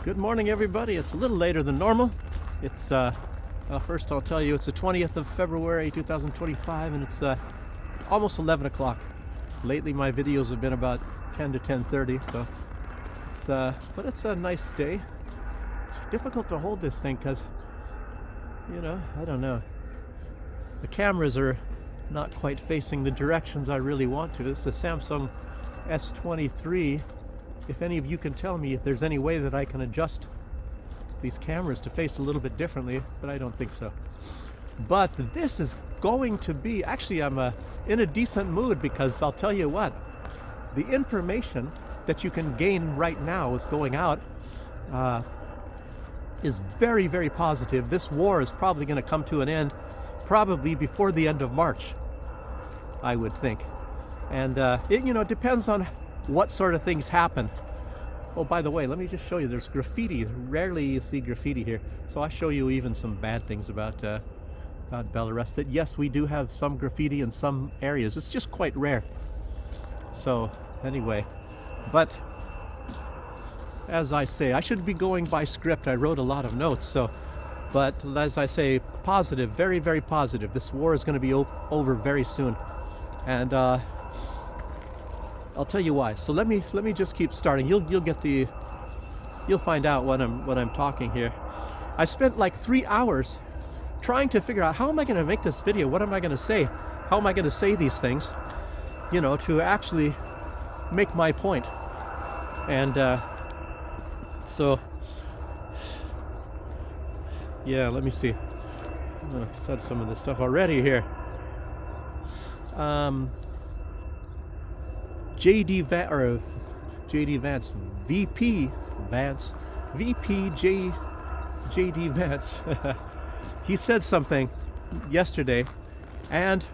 Good morning, everybody. It's a little later than normal. It's first I'll tell you it's the 20th of February 2025, and it's almost 11 o'clock. Lately my videos have been about 10 to 10:30, so but it's a nice day. It's difficult to hold this thing because, I don't know, the cameras are not quite facing the directions I really want to. It's a Samsung S23. If any of you can tell me if there's any way that I can adjust these cameras to face a little bit differently, but I don't think so. But this is going to be, actually I'm in a decent mood, because I'll tell you what, the information that you can gain right now is going out is very, very positive. This war is probably going to come to an end probably before the end of March, I would think. And it depends on what sort of things happen. Oh, by the way, let me just show you, there's graffiti. Rarely you see graffiti here. So I show you even some bad things about Belarus. That yes, we do have some graffiti in some areas. It's just quite rare. So anyway, but as I say, I should be going by script. I wrote a lot of notes. But as I say, positive, very, very positive. This war is going to be over very soon. And I'll tell you why. So let me just keep starting. You'll find out when I'm talking here. I spent like 3 hours trying to figure out, how am I going to make this video? What am I going to say? How am I going to say these things? To actually make my point. And so yeah, let me see. I've said some of this stuff already here. JD Vance, VP JD Vance. He said something yesterday, and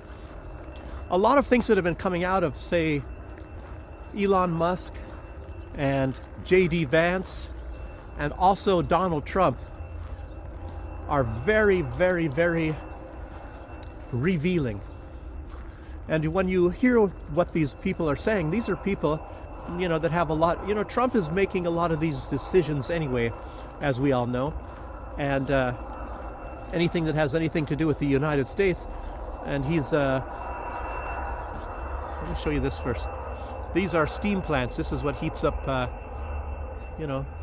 a lot of things that have been coming out of, say, Elon Musk and JD Vance and also Donald Trump are very, very, very revealing. And when you hear what these people are saying, these are people, that have a lot, Trump is making a lot of these decisions anyway, as we all know. And anything that has anything to do with the United States. And he's, let me show you this first. These are steam plants. This is what heats up,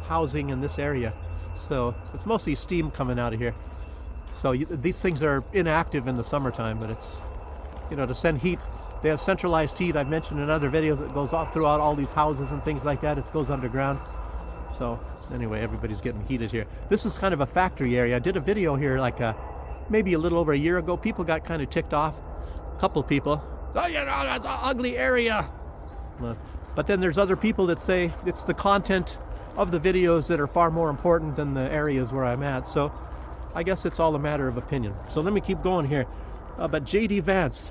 housing in this area. So it's mostly steam coming out of here. So these things are inactive in the summertime, but it's, to send heat. They have centralized heat. I've mentioned in other videos it goes out throughout all these houses and things like that. It goes underground. So anyway, everybody's getting heated here. This is kind of a factory area. I did a video here like maybe a little over a year ago. People got kind of ticked off. A couple people. Oh, that's an ugly area. But then there's other people that say it's the content of the videos that are far more important than the areas where I'm at. So I guess it's all a matter of opinion. So let me keep going here. But JD Vance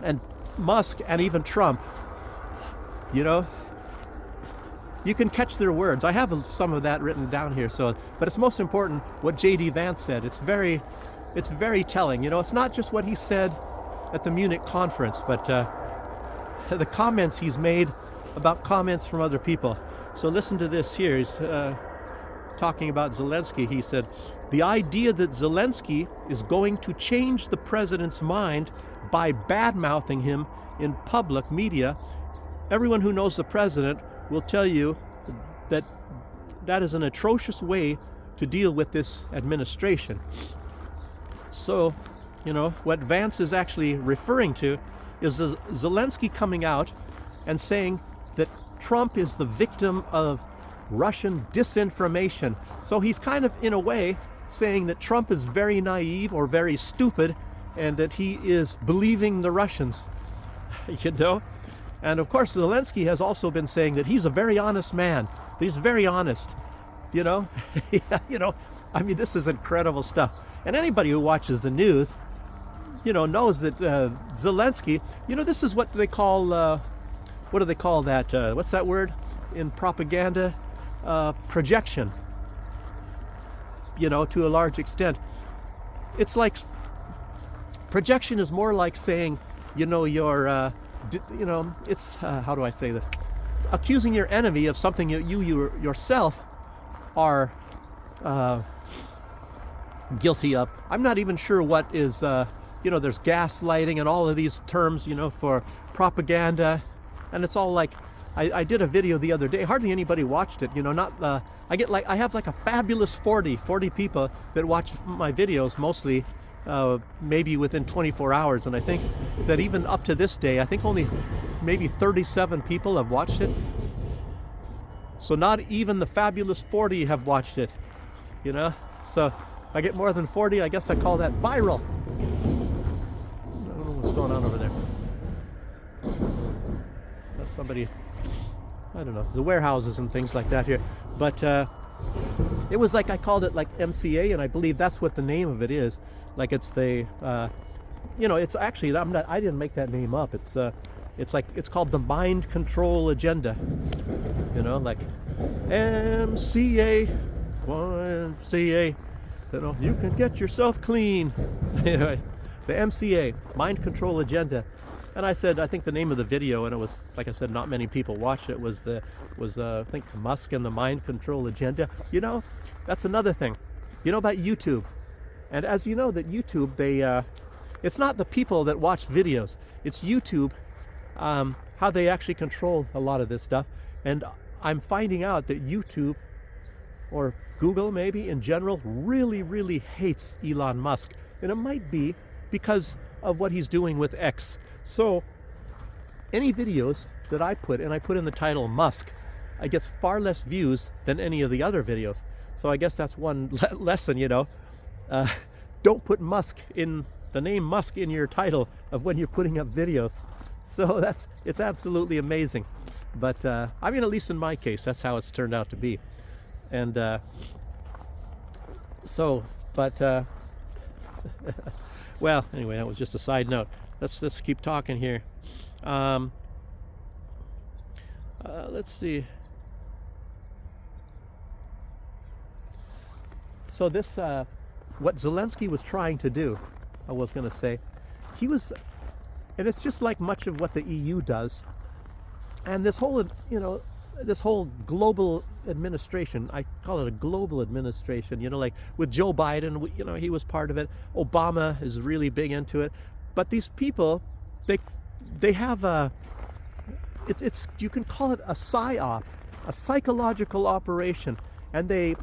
and Musk and even Trump, you can catch their words. I have some of that written down here. But it's most important what JD Vance said. It's very telling. It's not just what he said at the Munich conference, but the comments he's made about comments from other people. So listen to this here. He's talking about Zelensky. He said, the idea that Zelensky is going to change the president's mind by bad-mouthing him in public media, everyone who knows the president will tell you that that is an atrocious way to deal with this administration. So, what Vance is actually referring to is Zelensky coming out and saying that Trump is the victim of Russian disinformation. So he's kind of, in a way, saying that Trump is very naive or very stupid, and that he is believing the Russians, And of course, Zelensky has also been saying that he's a very honest man. That he's very honest, I mean, this is incredible stuff. And anybody who watches the news, knows that Zelensky, this is what they call, what do they call that? What's that word in propaganda? Projection. To a large extent. It's like, projection is more like saying, you're it's how do I say this? Accusing your enemy of something you yourself are guilty of. I'm not even sure what is, there's gaslighting and all of these terms, for propaganda. And it's all like, I did a video the other day, hardly anybody watched it, I have like a fabulous 40 people that watch my videos, mostly maybe within 24 hours. And I think that even up to this day, I think only maybe 37 people have watched it. So not even the fabulous 40 have watched it, So if I get more than 40, I guess I call that viral. I don't know what's going on over there. That's somebody, I don't know, the warehouses and things like that here. But it was like, I called it like MCA, and I believe that's what the name of it is. Like it's the, it's actually, I didn't make that name up. It's called the Mind Control Agenda. Like MCA, YMCA, you can get yourself clean. Anyway, the MCA, Mind Control Agenda. And I said, I think the name of the video, and it was, like I said, not many people watched it, was I think Musk and the Mind Control Agenda. That's another thing. About YouTube. And as you know, that YouTube, it's not the people that watch videos. It's YouTube, how they actually control a lot of this stuff. And I'm finding out that YouTube, or Google maybe in general, really, really hates Elon Musk. And it might be because of what he's doing with X. So any videos that I put, and I put in the title Musk, I get far less views than any of the other videos. So I guess that's one lesson, don't put the name Musk in your title of when you're putting up videos. So it's absolutely amazing. But at least in my case, that's how it's turned out to be. And well, anyway, that was just a side note. Let's keep talking here. Let's see. So this, what Zelensky was trying to do, I was going to say, and it's just like much of what the EU does, and this whole, this whole global administration, I call it a global administration, like with Joe Biden, he was part of it. Obama is really big into it. But these people, they have you can call it a psyop, a psychological operation. And they,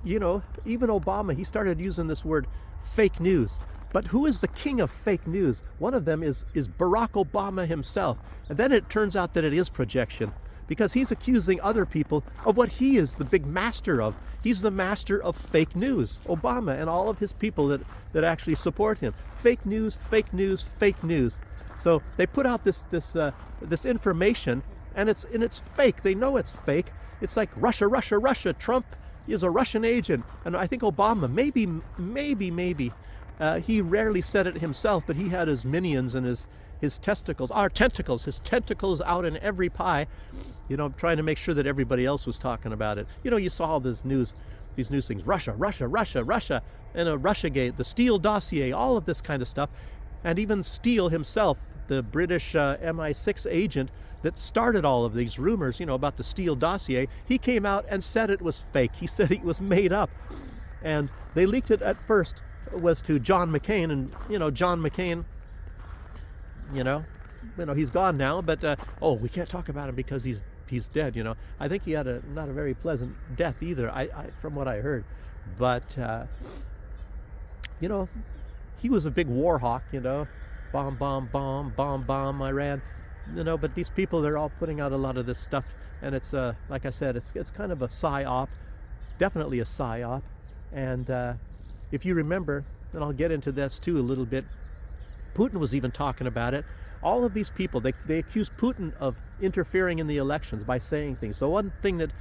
even Obama, he started using this word fake news. But who is the king of fake news? One of them is Barack Obama himself. And then it turns out that it is projection, because he's accusing other people of what he is the big master of. He's the master of fake news, Obama and all of his people that actually support him. Fake news, fake news, fake news. So they put out this information, and it's fake. They know it's fake. It's like Russia, Russia, Russia. Trump is a Russian agent. And I think Obama, maybe, he rarely said it himself, but he had his minions and his testicles out in every pie, trying to make sure that everybody else was talking about it. You saw all these news things, Russia, Russia, Russia, Russia, and a Russiagate, the Steele dossier, all of this kind of stuff. And even Steele himself, the British MI6 agent that started all of these rumors, about the Steele dossier, he came out and said it was fake. He said it was made up. And they leaked it at first, was to John McCain, and John McCain, he's gone now, but we can't talk about him because he's dead. I think he had not a very pleasant death either, I from what I heard. But he was a big war hawk, bomb, bomb, bomb, bomb, bomb, Iran, but these people, they're all putting out a lot of this stuff, and it's like I said, it's kind of a psyop, definitely a psyop. And if you remember, and I'll get into this too a little bit, Putin was even talking about it. All of these people, they accuse Putin of interfering in the elections by saying things. The only thing that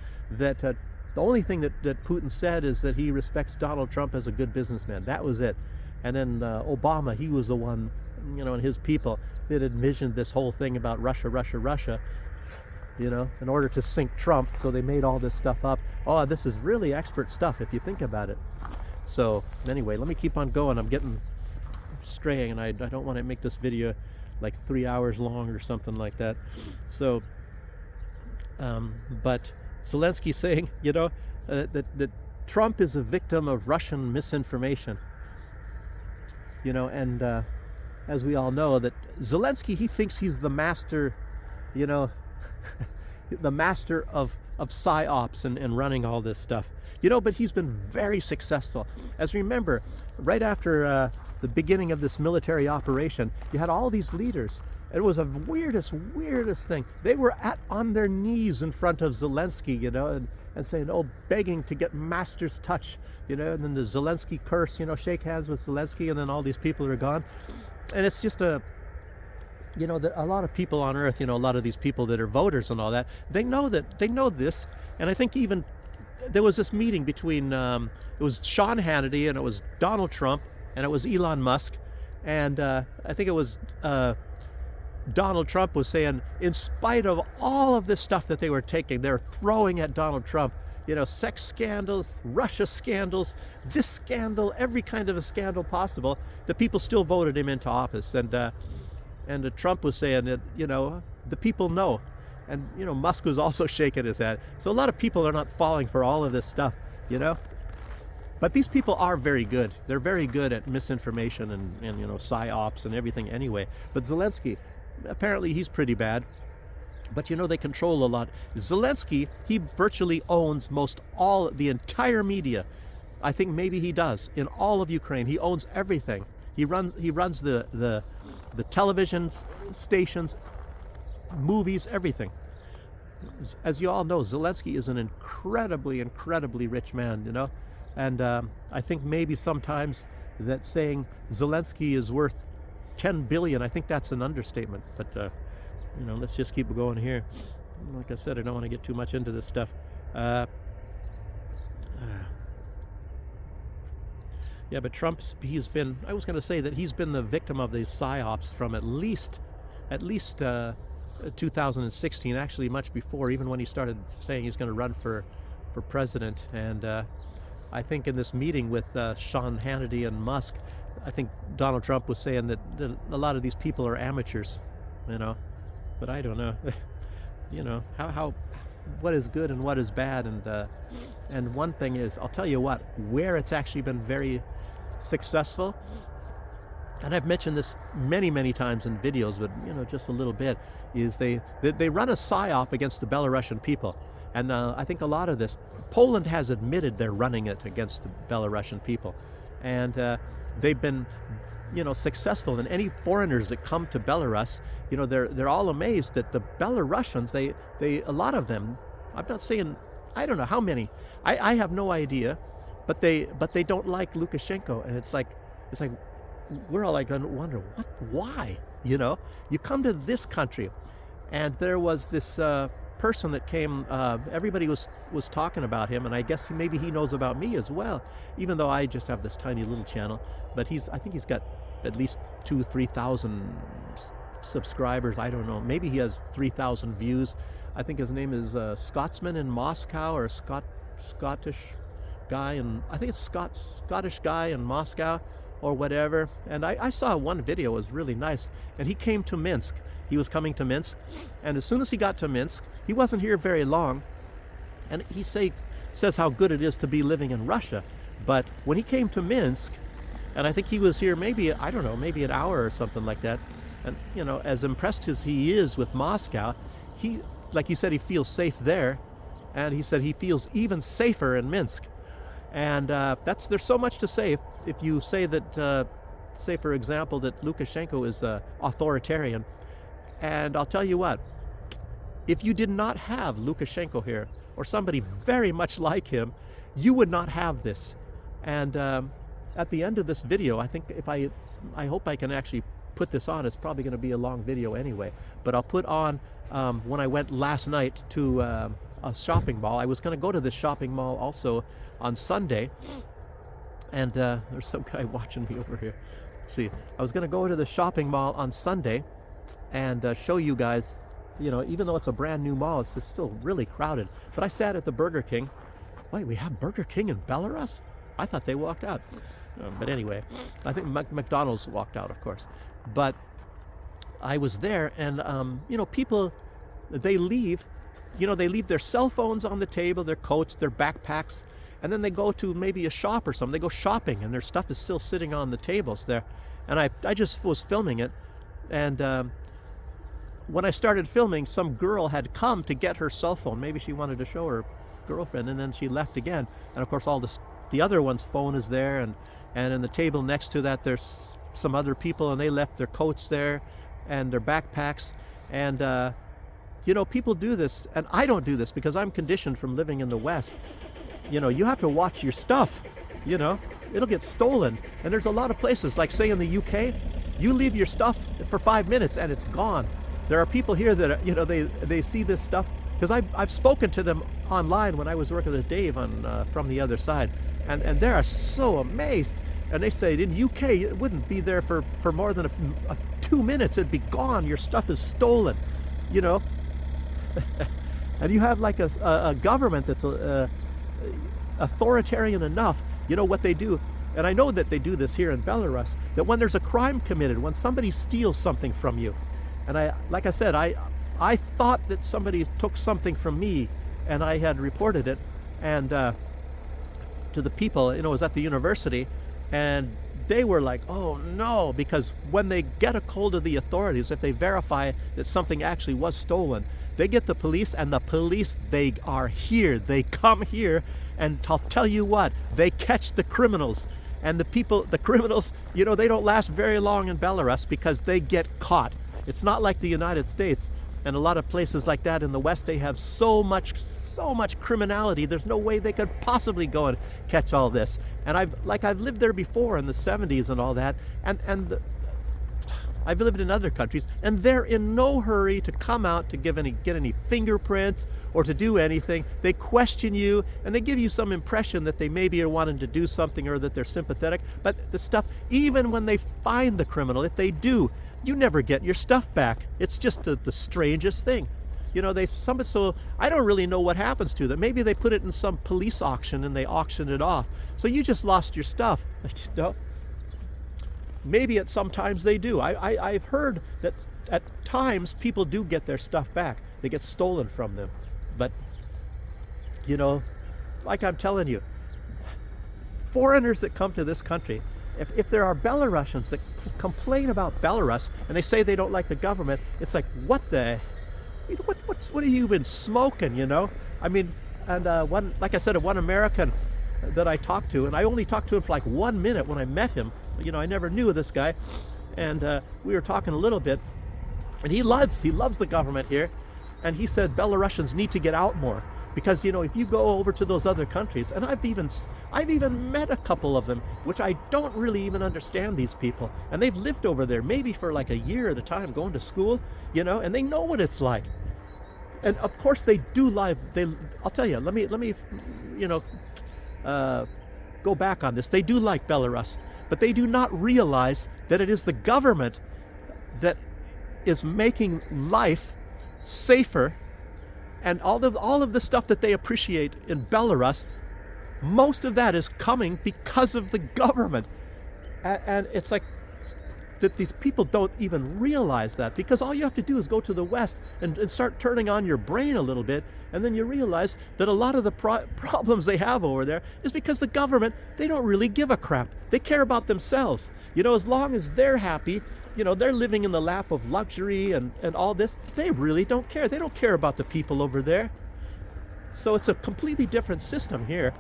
Putin said is that he respects Donald Trump as a good businessman. That was it. And then Obama, he was the one, and his people that envisioned this whole thing about Russia, Russia, Russia, in order to sink Trump. So they made all this stuff up. Oh, this is really expert stuff if you think about it. So anyway, let me keep on going. I'm getting straying, and I don't want to make this video like 3 hours long or something like that. So, but Zelensky saying, that Trump is a victim of Russian misinformation. And as we all know, that Zelensky, he thinks he's the master, the master of psyops and running all this stuff. But he's been very successful. As remember, right after the beginning of this military operation, you had all these leaders. It was the weirdest thing. They were on their knees in front of Zelensky, and saying, begging to get master's touch, and then the Zelensky curse, shake hands with Zelensky, and then all these people are gone. And it's just a lot of people on earth, a lot of these people that are voters and all that, they know this. And I think even there was this meeting between, it was Sean Hannity and it was Donald Trump and it was Elon Musk. And I think it was Donald Trump was saying, in spite of all of this stuff that they were taking, they're throwing at Donald Trump, sex scandals, Russia scandals, this scandal, every kind of a scandal possible, the people still voted him into office. And Trump was saying that, the people know. And, Musk was also shaking his head. So a lot of people are not falling for all of this stuff, But these people are very good. They're very good at misinformation and psyops and everything anyway. But Zelensky, apparently he's pretty bad. But they control a lot. Zelensky, he virtually owns the entire media. I think maybe he does. In all of Ukraine, he owns everything. He runs the television stations, movies, everything. As you all know, Zelensky is an incredibly rich man, And I think maybe sometimes that saying Zelensky is worth 10 billion, I think that's an understatement. But, let's just keep going here. Like I said, I don't want to get too much into this stuff. Yeah, but I was going to say that he's been the victim of these psyops from at least 2016, actually much before, even when he started saying he's going to run for president. And I think in this meeting with Sean Hannity and Musk, I think Donald Trump was saying that a lot of these people are amateurs, but I don't know, how what is good and what is bad. And one thing is, I'll tell you what, where it's actually been very successful, and I've mentioned this many times in videos, but just a little bit, is they run a psyop against the Belarusian people. And I think a lot of this, Poland has admitted they're running it against the Belarusian people, and they've been successful. And any foreigners that come to Belarus, they're all amazed that the Belarusians, they a lot of them, I'm not saying, I don't know how many, I have no idea, but they don't like Lukashenko. And it's like we're all like wonder why, you come to this country. And there was this person that came, everybody was talking about him, and I guess maybe he knows about me as well, even though I just have this tiny little channel. But I think he's got at least 2,000-3,000 subscribers. I don't know, maybe he has 3,000 views. I think his name is Scotsman in Moscow, or Scottish guy, and I think it's Scottish guy in Moscow or whatever. And I saw one video, it was really nice, and he came to Minsk. He was coming to Minsk, and as soon as he got to Minsk, he wasn't here very long, and he says how good it is to be living in Russia. But when he came to Minsk, and I think he was here maybe, I don't know, maybe an hour or something like that, and as impressed as he is with Moscow, like he said, he feels safe there, and he said he feels even safer in Minsk. And there's so much to say. If you say that, say for example, that Lukashenko is authoritarian, and I'll tell you what, if you did not have Lukashenko here, or somebody very much like him, you would not have this. And at the end of this video, I think I hope I can actually put this on. It's probably going to be a long video anyway, but I'll put on when I went last night to a shopping mall. I was going to go to this shopping mall also on Sunday, and there's some guy watching me over here. Let's see. I was going to go to the shopping mall on Sunday and show you guys, even though it's a brand new mall, it's still really crowded. But I sat at the Burger King. Wait, we have Burger King in Belarus? I thought they walked out. But anyway, I think McDonald's walked out, of course. But I was there, and people, they leave their cell phones on the table, their coats, their backpacks, and then they go to maybe a shop or something. They go shopping, and their stuff is still sitting on the tables there. And I just was filming it, and when I started filming, some girl had come to get her cell phone. Maybe she wanted to show her girlfriend, and then she left again. And of course, all the other one's phone is there, and in the table next to that, there's some other people, and they left their coats there and their backpacks. And you know, people do this, and I don't do this because I'm conditioned from living in the West. You know, you have to watch your stuff. You know, it'll get stolen. And there's a lot of places, like say in the UK, you leave your stuff for 5 minutes and it's gone. There are people here that, you know, they see this stuff, because I've spoken to them online when I was working with Dave on From the Other Side, and they are so amazed. And they say in UK it wouldn't be there for more than 2 minutes. It'd be gone. Your stuff is stolen, you know. And you have like a government that's authoritarian enough. You know what they do, and I know that they do this here in Belarus, that when there's a crime committed, when somebody steals something from you, and like I said, I thought that somebody took something from me, and I had reported it, and to the people, you know, it was at the university, and they were like, oh no, because when they get a hold of the authorities, if they verify that something actually was stolen, they get the police, and the police, they are here, they come here, and I'll tell you what, they catch the criminals. And the criminals, you know, they don't last very long in Belarus because they get caught. It's not like the United States and a lot of places like that in the West. They have so much criminality. There's no way they could possibly go and catch all this. And I've lived there before in the 70s and all that, and I've lived in other countries, and they're in no hurry to come out to get any fingerprints or to do anything. They question you, and they give you some impression that they maybe are wanting to do something or that they're sympathetic. But the stuff, even when they find the criminal, if they do, you never get your stuff back. It's just the strangest thing. You know, so I don't really know what happens to them. Maybe they put it in some police auction and they auction it off. So you just lost your stuff. You know? Maybe at some times they do. I've heard that at times people do get their stuff back. They get stolen from them. But, you know, like I'm telling you, foreigners that come to this country, if there are Belarusians that complain about Belarus and they say they don't like the government, it's like, what are you been smoking, you know? I mean, and like I said, one American that I talked to, and I only talked to him for like 1 minute when I met him. You know, I never knew this guy, and we were talking a little bit, and he loves the government here, and he said Belarusians need to get out more, because, you know, if you go over to those other countries, and I've even met a couple of them, which I don't really even understand these people, and they've lived over there maybe for like a year at a time, going to school, you know, and they know what it's like. And of course they do I'll tell you, let me you know, go back on this. They do like Belarus, but they do not realize that it is the government that is making life safer, and all of the stuff that they appreciate in Belarus, most of that is coming because of the government. And it's like that these people don't even realize that, because all you have to do is go to the West and start turning on your brain a little bit, and then you realize that a lot of the problems they have over there is because the government, they don't really give a crap. They care about themselves. You know, as long as they're happy, you know, they're living in the lap of luxury and all this, they really don't care. They don't care about the people over there. So it's a completely different system here.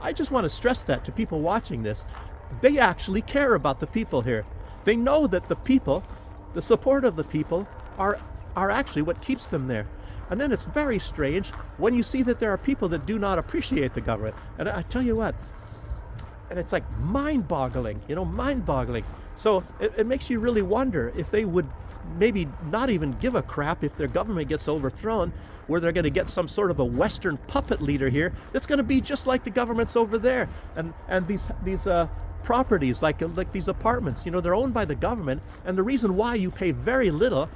I just want to stress that to people watching this. They actually care about the people here. They know that the people, the support of the people, are actually what keeps them there. And then it's very strange when you see that there are people that do not appreciate the government. And I tell you what, and it's like mind-boggling, you know, mind-boggling. So it makes you really wonder if they would maybe not even give a crap if their government gets overthrown, where they're going to get some sort of a Western puppet leader here that's going to be just like the governments over there. And these properties, like these apartments, you know, they're owned by the government, and the reason why you pay very little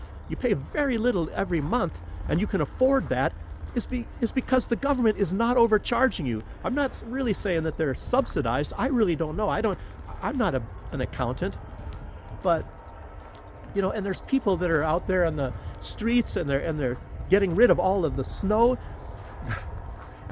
every month, and you can afford that, is because the government is not overcharging you. I'm not really saying that they're subsidized. I really don't know. I'm not an accountant, but, you know, and there's people that are out there on the streets, and they're getting rid of all of the snow.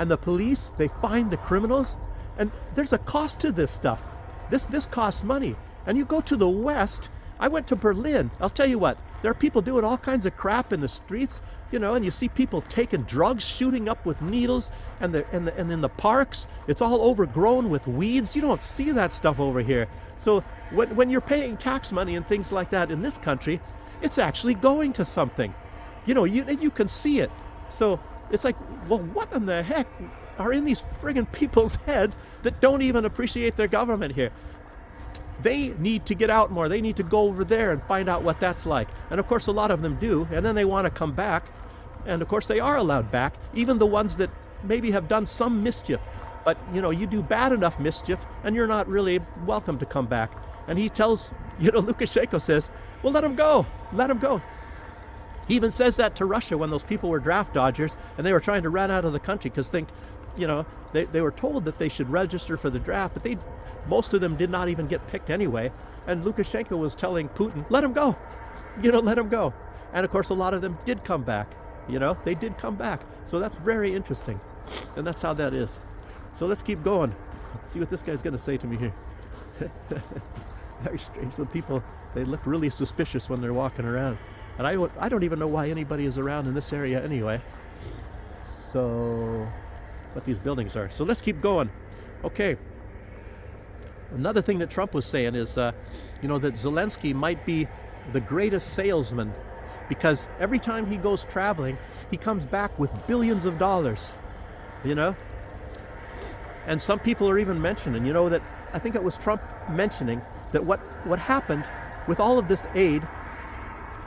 and the police, they find the criminals, and there's a cost to this stuff. This costs money. And you go to the West, I went to Berlin. I'll tell you what, there are people doing all kinds of crap in the streets, and you see people taking drugs, shooting up with needles, and in the parks, it's all overgrown with weeds. You don't see that stuff over here. So when you're paying tax money and things like that in this country, it's actually going to something. You can see it. So it's like, well, what in the heck are in these friggin' people's heads that don't even appreciate their government here? They need to get out more. They need to go over there and find out what that's like. And of course, a lot of them do. And then they want to come back. And of course, they are allowed back, even the ones that maybe have done some mischief. But, you do bad enough mischief, and you're not really welcome to come back. And he tells, Lukashenko says, well, let him go. Let him go. He even says that to Russia when those people were draft dodgers, and they were trying to run out of the country because they were told that they should register for the draft, but most of them did not even get picked anyway. And Lukashenko was telling Putin, let him go, let him go. And of course, a lot of them did come back, they did come back. So that's very interesting. And that's how that is. So let's keep going. Let's see what this guy's going to say to me here. Very strange. Some people, they look really suspicious when they're walking around. And I don't even know why anybody is around in this area anyway. So, what these buildings are. So let's keep going. Okay. Another thing that Trump was saying is, that Zelensky might be the greatest salesman because every time he goes traveling, he comes back with billions of dollars, And some people are even mentioning, that I think it was Trump mentioning that what happened with all of this aid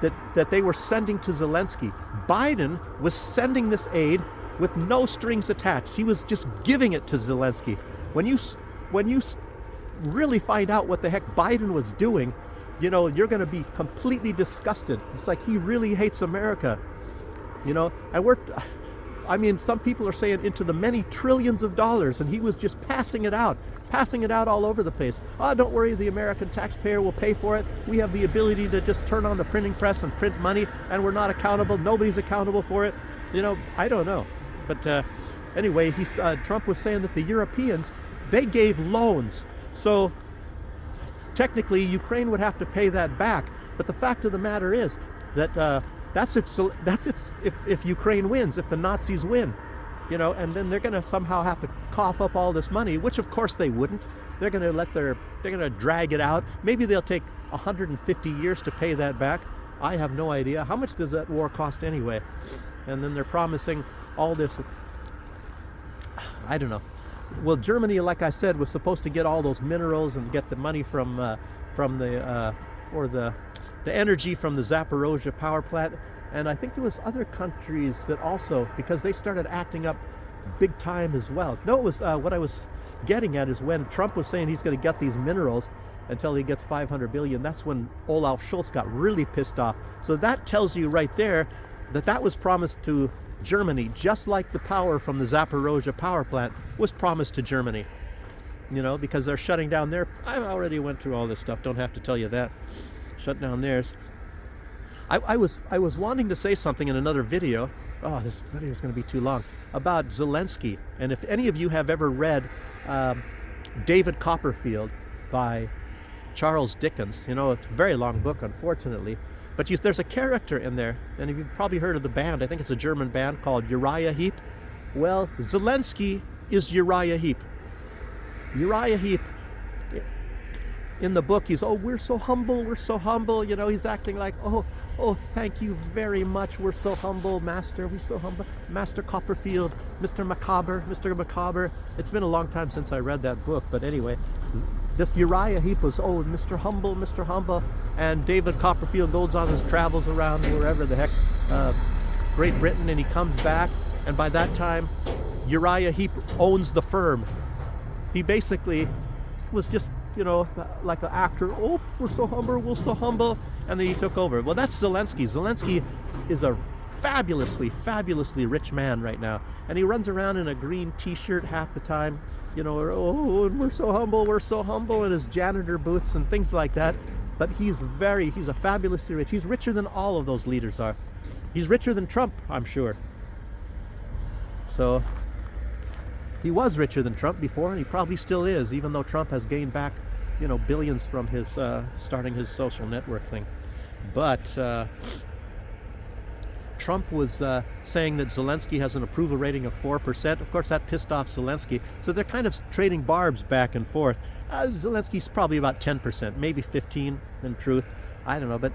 that they were sending to Zelensky. Biden was sending this aid with no strings attached. He was just giving it to Zelensky. When you really find out what the heck Biden was doing, you're going to be completely disgusted. It's like he really hates America, and some people are saying into the many trillions of dollars, and he was just passing it out all over the place. Oh, don't worry, the American taxpayer will pay for it. We have the ability to just turn on the printing press and print money, and we're not accountable. Nobody's accountable for it. I don't know. But anyway, Trump was saying that the Europeans, they gave loans. So technically, Ukraine would have to pay that back. But the fact of the matter is that that's if Ukraine wins, if the Nazis win, and then they're going to somehow have to cough up all this money, which of course they wouldn't. They're going to drag it out. Maybe they'll take 150 years to pay that back. I have no idea. How much does that war cost anyway? And then they're promising all this. I don't know. Well, Germany, like I said, was supposed to get all those minerals and get the money from the energy from the Zaporozhye power plant. And I think there was other countries that also, because they started acting up big time as well. No, it was what I was getting at is when Trump was saying he's going to get these minerals until he gets 500 billion. That's when Olaf Scholz got really pissed off. So that tells you right there that was promised to Germany, just like the power from the Zaporozhye power plant was promised to Germany. Because they're shutting down their. I already went through all this stuff. Don't have to tell you that. Shut down theirs. I was wanting to say something in another video. Oh, this video is going to be too long. About Zelensky. And if any of you have ever read David Copperfield by Charles Dickens, it's a very long book, unfortunately. But there's a character in there, and you've probably heard of the band. I think it's a German band called Uriah Heep. Well, Zelensky is Uriah Heep. Uriah Heep, in the book, we're so humble, he's acting like, oh, thank you very much, we're so humble, Master, we're so humble. Master Copperfield, Mr. Macabre. It's been a long time since I read that book, but anyway, this Uriah Heep was, Mr. Humble, and David Copperfield goes on his travels around wherever the heck, Great Britain, and he comes back, and by that time, Uriah Heep owns the firm. He basically was just, like an actor, we're so humble, and then he took over. Well, that's Zelensky. Zelensky is a fabulously rich man right now, and he runs around in a green t-shirt half the time, we're so humble, and his janitor boots and things like that. But he's a fabulously rich. He's richer than all of those leaders are. He's richer than Trump, I'm sure. So he was richer than Trump before, and he probably still is, even though Trump has gained back, billions from his starting his social network thing. But Trump was saying that Zelensky has an approval rating of 4%. Of course, that pissed off Zelensky. So they're kind of trading barbs back and forth. Zelensky's probably about 10%, maybe 15 in truth. I don't know, but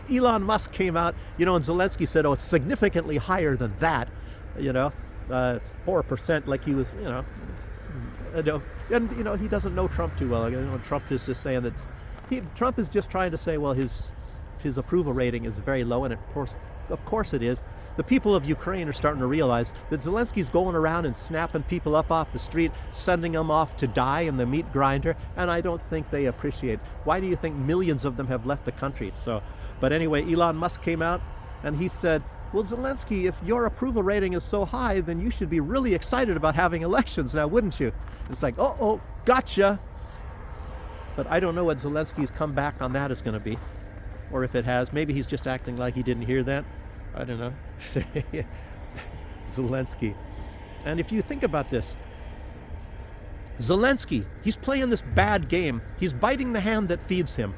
Elon Musk came out, and Zelensky said, it's significantly higher than that, it's 4%, like he was, and, he doesn't know Trump too well. Trump is just saying that, Trump is just trying to say, well, his approval rating is very low, and of course it is. The people of Ukraine are starting to realize that Zelensky's going around and snapping people up off the street, sending them off to die in the meat grinder, and I don't think they appreciate. Why do you think millions of them have left the country? But anyway, Elon Musk came out and he said, well, Zelensky, if your approval rating is so high, then you should be really excited about having elections now, wouldn't you? It's like, oh, gotcha. But I don't know what Zelensky's comeback on that is going to be. Or if it has, maybe he's just acting like he didn't hear that. I don't know. Zelensky. And if you think about this, Zelensky, he's playing this bad game. He's biting the hand that feeds him.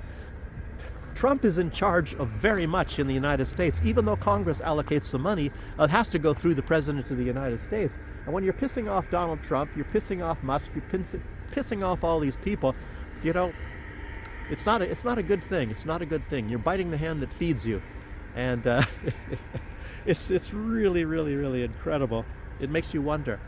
Trump is in charge of very much in the United States. Even though Congress allocates the money, it has to go through the President of the United States. And when you're pissing off Donald Trump, you're pissing off Musk, you're pissing off all these people, it's not a good thing. It's not a good thing. You're biting the hand that feeds you. And it's really, really, really incredible. It makes you wonder.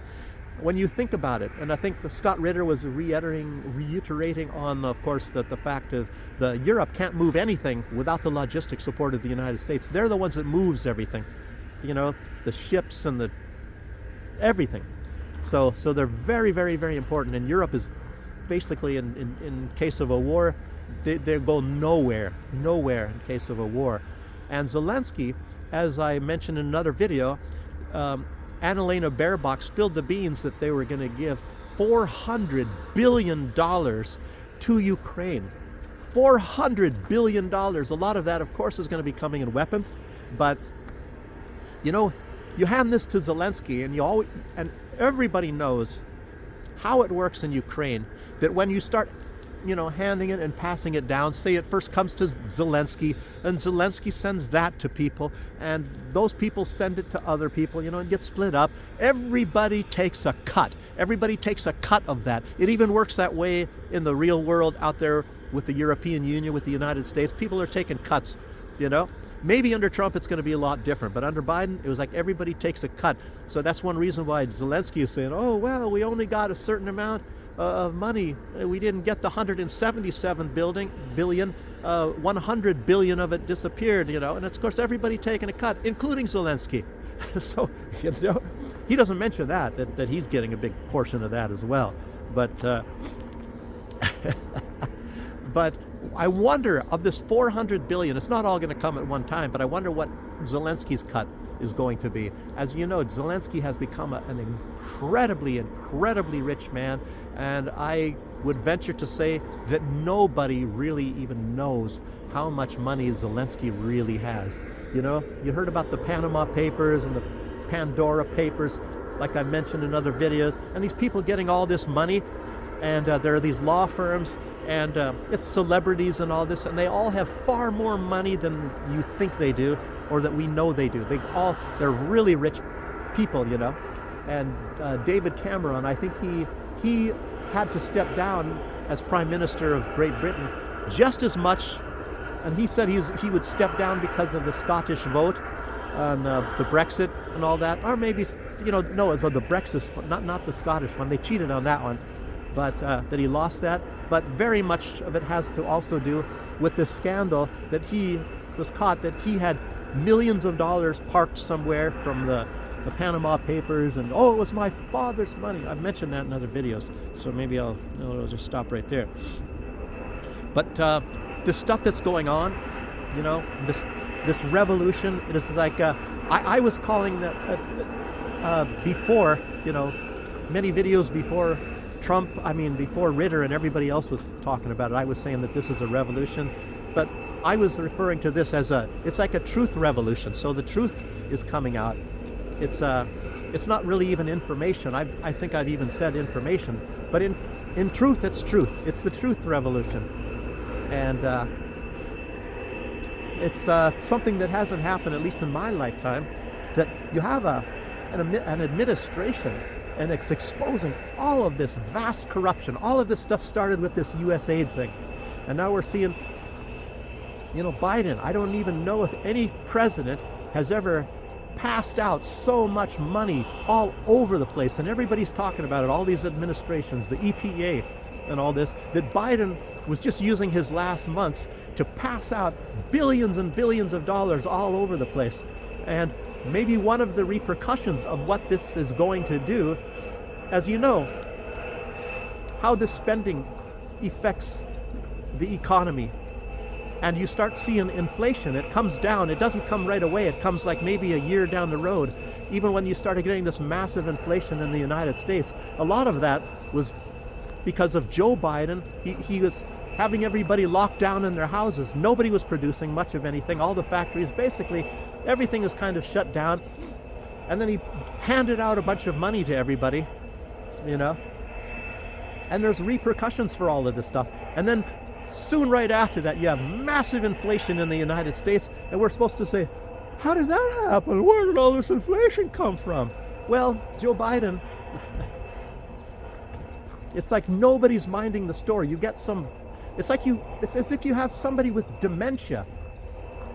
When you think about it, and I think Scott Ritter was reiterating on, of course, the fact of Europe can't move anything without the logistic support of the United States. They're the ones that moves everything, the ships and the everything. So they're very, very, very important. And Europe is basically, in case of a war, they go nowhere in case of a war. And Zelensky, as I mentioned in another video, Annalena Baerbock spilled the beans that they were going to give $400 billion to Ukraine. $400 billion. A lot of that, of course, is going to be coming in weapons. But, you hand this to Zelensky, and everybody knows how it works in Ukraine, that when you start handing it and passing it down, say it first comes to Zelensky, and Zelensky sends that to people, and those people send it to other people, and gets split up. Everybody takes a cut. Everybody takes a cut of that. It even works that way in the real world out there with the European Union, with the United States. People are taking cuts, Maybe under Trump it's going to be a lot different, but under Biden it was like everybody takes a cut. So that's one reason why Zelensky is saying, oh, well, we only got a certain amount of money. We didn't get the 177 billion. 100 billion of it disappeared, and of course everybody taking a cut, including Zelensky. So he doesn't mention that he's getting a big portion of that as well. But but I wonder, of this 400 billion, it's not all going to come at one time, but I wonder what Zelensky's cut is going to be. As you know, Zelensky has become an incredibly rich man, and I would venture to say that nobody really even knows how much money Zelensky really has. You heard about the Panama Papers and the Pandora Papers, like I mentioned in other videos, and these people getting all this money, and there are these law firms, and it's celebrities and all this, and they all have far more money than you think they do, or that we know they do. They're really rich people, And David Cameron, I think he had to step down as Prime Minister of Great Britain just as much, and he said he would step down because of the Scottish vote on the Brexit and all that, or maybe no, it's on the Brexit, not the Scottish one. They cheated on that one, but that he lost that. But very much of it has to also do with this scandal that he was caught, that he had millions of dollars parked somewhere from the Panama Papers, and it was my father's money. I've mentioned that in other videos, so maybe I'll just stop right there. But this stuff that's going on, this revolution, it is like I was calling that before, many videos before Trump, before Ritter and everybody else was talking about it, I was saying that this is a revolution, but I was referring to this as it's like a truth revolution. So the truth is coming out, It's not really even information. I think I've even said information, but in truth, it's truth. It's the truth revolution, and it's something that hasn't happened, at least in my lifetime, that you have an administration, and it's exposing all of this vast corruption. All of this stuff started with this USAID thing, and now we're seeing, Biden. I don't even know if any president has ever passed out so much money all over the place, and everybody's talking about it, all these administrations, the EPA and all this, that Biden was just using his last months to pass out billions and billions of dollars all over the place. And maybe one of the repercussions of what this is going to do, as you know, how this spending affects the economy. And you start seeing inflation. It comes down. It doesn't come right away. It comes like maybe a year down the road. Even when you started getting this massive inflation in the United States, a lot of that was because of Joe Biden. He was having everybody locked down in their houses. Nobody was producing much of anything. All the factories, basically, everything was kind of shut down. And then he handed out a bunch of money to everybody, And there's repercussions for all of this stuff. And then soon right after that, you have massive inflation in the United States, and we're supposed to say, how did that happen? Where did all this inflation come from? Well, Joe Biden, it's like nobody's minding the story. You get it's as if you have somebody with dementia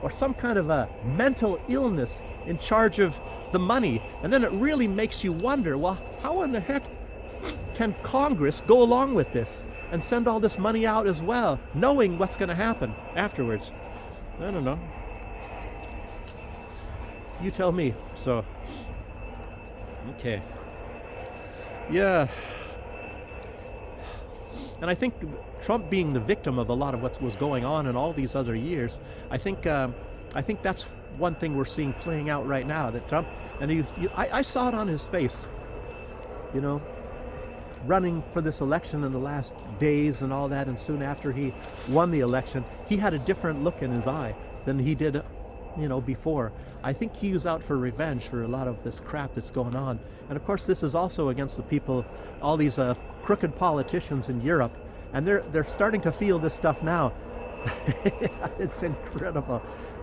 or some kind of a mental illness in charge of the money. And then it really makes you wonder, well, how in the heck can Congress go along with this and send all this money out as well, knowing what's going to happen afterwards? I don't know. You tell me. So, okay. Yeah. And I think Trump being the victim of a lot of what was going on in all these other years, I think that's one thing we're seeing playing out right now. That Trump, and I saw it on his face, running for this election in the last days and all that, and soon after he won the election, he had a different look in his eye than he did, before. I think he was out for revenge for a lot of this crap that's going on. And of course, this is also against the people, all these crooked politicians in Europe, and they're starting to feel this stuff now. It's incredible.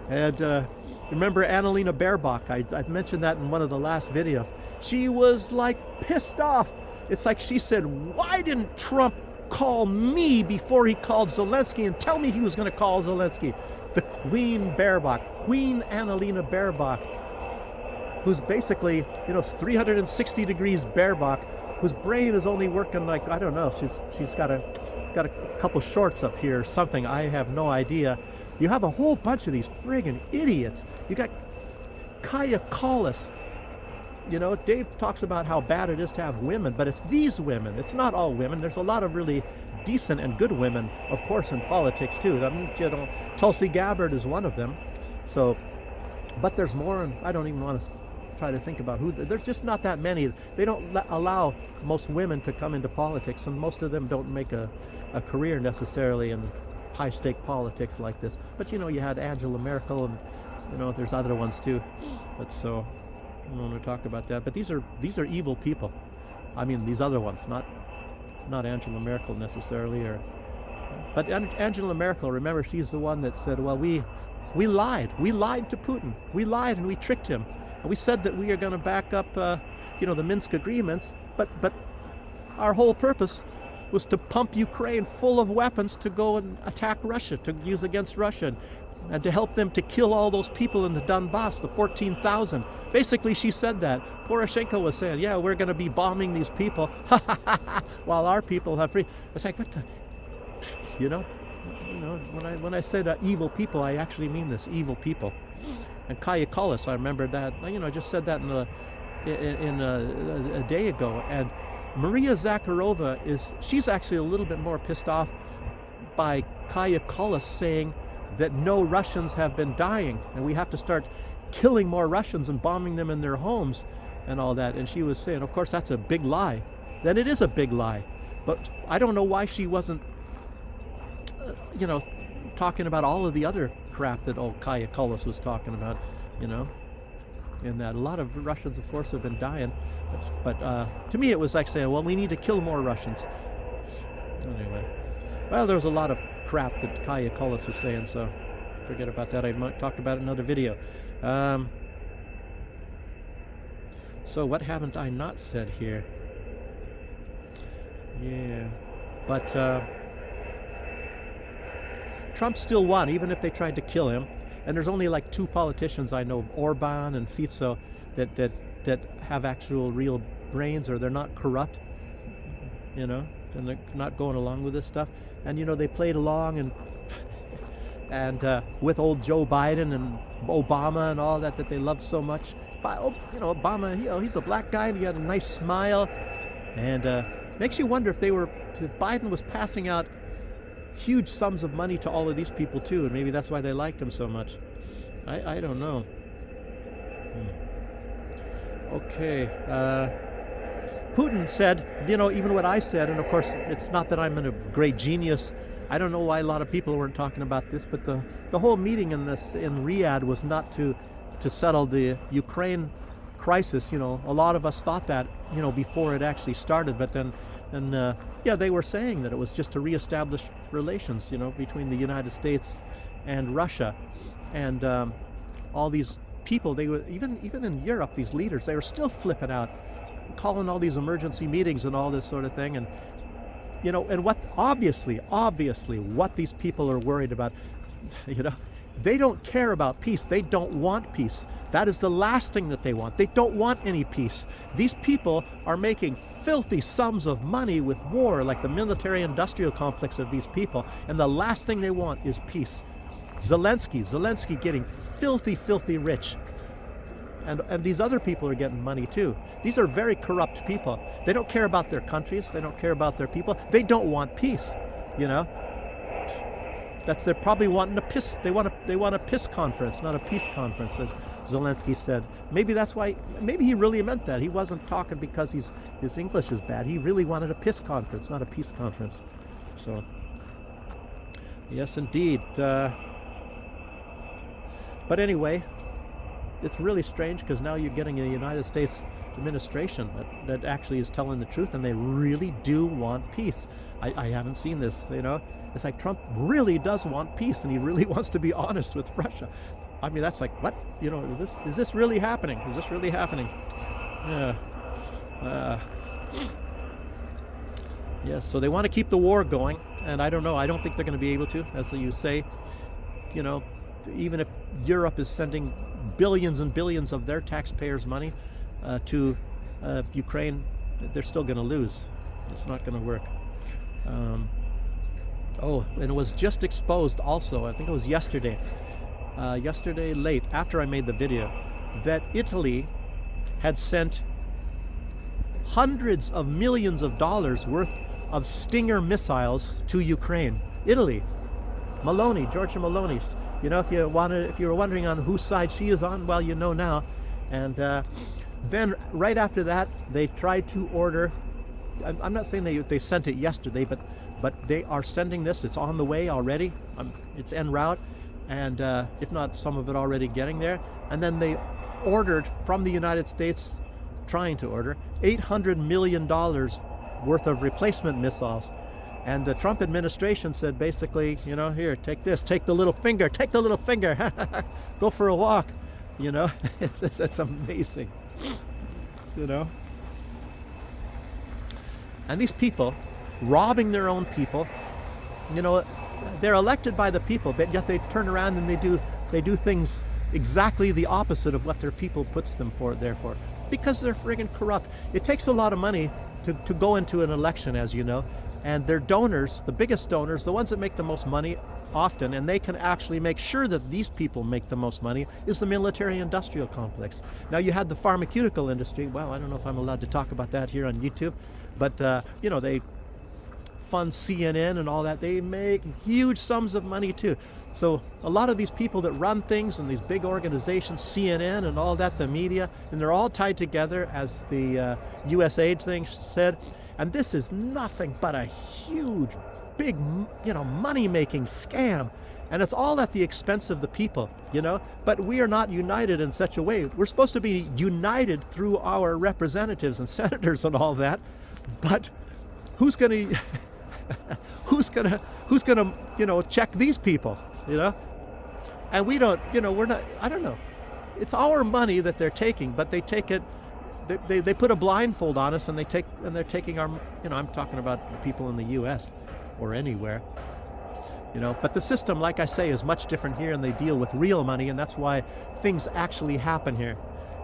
And remember Annalena Baerbock? I mentioned that in one of the last videos. She was like pissed off. It's like she said, why didn't Trump call me before he called Zelensky and tell me he was going to call Zelensky? The Queen Baerbock, Queen Annalena Baerbock, who's basically, 360 degrees Baerbock, whose brain is only working like, I don't know, she's got a couple shorts up here or something. I have no idea. You have a whole bunch of these friggin' idiots. You got Kaya Kallas. Dave talks about how bad it is to have women, but it's these women. It's not all women. There's a lot of really decent and good women, of course, in politics too. I mean, Tulsi Gabbard is one of them. So, but there's more, and I don't even want to try to think about who. There's just not that many. They don't allow most women to come into politics, and most of them don't make a career necessarily in high-stake politics like this. But you had Angela Merkel, and there's other ones too. But so. I don't want to talk about that, but these are evil people. I mean, these other ones, not Angela Merkel necessarily, but Angela Merkel. Remember, she's the one that said, "Well, we lied. We lied to Putin. We lied and we tricked him. And we said that we are going to back up, the Minsk agreements. But our whole purpose was to pump Ukraine full of weapons to go and attack Russia, to use against Russia." And to help them to kill all those people in the Donbass, the 14,000. Basically, she said that. Poroshenko was saying, yeah, we're going to be bombing these people, while our people have free. It's like, what the, when I said evil people, I actually mean this, evil people. And Kaya Kallas, I remember that, I just said that a day ago. And Maria Zakharova she's actually a little bit more pissed off by Kaya Kallas saying that no Russians have been dying and we have to start killing more Russians and bombing them in their homes and all that. And she was saying, of course, that's a big lie. Then it is a big lie. But I don't know why she wasn't, talking about all of the other crap that old Kaya Kallas was talking about, in that. A lot of Russians, of course, have been dying, but to me it was like saying, well, we need to kill more Russians. Anyway, well, there was a lot of crap that Kaya Kullis was saying, so forget about that. I might talk about it in another video. So what haven't I not said here? Yeah, but Trump still won, even if they tried to kill him. And there's only like 2 politicians I know, Orban and Fico, that have actual real brains, or they're not corrupt, you know, and they're not going along with this stuff. And you know, they played along and with old Joe Biden and Obama and all that they loved so much. But you know, Obama, you know, he's a black guy and he had a nice smile, and makes you wonder if Biden was passing out huge sums of money to all of these people too, and maybe that's why they liked him so much. I don't know. Okay. Putin said, you know, even what I said, and of course it's not that I'm a great genius. I don't know why a lot of people weren't talking about this, but the whole meeting in Riyadh was not to settle the Ukraine crisis. You know, a lot of us thought that, you know, before it actually started, but then yeah, they were saying that it was just to reestablish relations, you know, between the United States and Russia, and all these people. They were even in Europe, these leaders, they were still flipping out, calling all these emergency meetings and all this sort of thing. And you know, and what obviously what these people are worried about, you know, they don't care about peace. They don't want peace. That is the last thing that they want. They don't want any peace. These people are making filthy sums of money with war, like the military-industrial complex of these people, and the last thing they want is peace. Zelensky getting filthy rich. And these other people are getting money too. These are very corrupt people. They don't care about their countries. They don't care about their people. They don't want peace, you know. They're probably wanting a piss. They want a piss conference, not a peace conference, as Zelensky said. Maybe that's why. Maybe he really meant that. He wasn't talking because his English is bad. He really wanted a piss conference, not a peace conference. So, yes, indeed. But anyway, it's really strange because now you're getting a United States administration that actually is telling the truth, and they really do want peace. I haven't seen this, you know. It's like Trump really does want peace, and he really wants to be honest with Russia. I mean, that's like, what? You know, is this really happening? Is this really happening? Yes, so they want to keep the war going, and I don't know. I don't think they're going to be able to, as you say. You know, even if Europe is sending billions and billions of their taxpayers' money to Ukraine, they're still going to lose. It's not going to work. Oh, and it was just exposed also, I think it was yesterday late, after I made the video, that Italy had sent hundreds of millions of dollars worth of Stinger missiles to Ukraine. Italy. Giorgia Meloni. You know, if you were wondering on whose side she is on, well, you know now. And then right after that, they tried to order. I'm not saying they sent it yesterday, but they are sending this. It's on the way already. It's en route, and if not, some of it already getting there. And then they ordered from the United States, trying to order $800 million worth of replacement missiles. And the Trump administration said basically, you know, here, take this, take the little finger, go for a walk. You know, it's amazing, you know. And these people robbing their own people, you know, they're elected by the people, but yet they turn around and they do things exactly the opposite of what their people puts them there for, because they're friggin' corrupt. It takes a lot of money to go into an election, as you know, and their donors, the biggest donors, the ones that make the most money often, and they can actually make sure that these people make the most money, is the military-industrial complex. Now, you had the pharmaceutical industry. Well, I don't know if I'm allowed to talk about that here on YouTube, but you know, they fund CNN and all that. They make huge sums of money too. So a lot of these people that run things and these big organizations, CNN and all that, the media, and they're all tied together, as the USAID thing said. And this is nothing but a huge, big, you know, money-making scam. And it's all at the expense of the people, you know? But we are not united in such a way. We're supposed to be united through our representatives and senators and all that. But who's going to who's going to, you know, check these people, you know? And we don't, you know, we're not, I don't know. It's our money that they're taking, but they take it, they put a blindfold on us, and they're taking our, you know, I'm talking about the people in the US or anywhere, you know. But the system, like I say, is much different here, and they deal with real money, and that's why things actually happen here.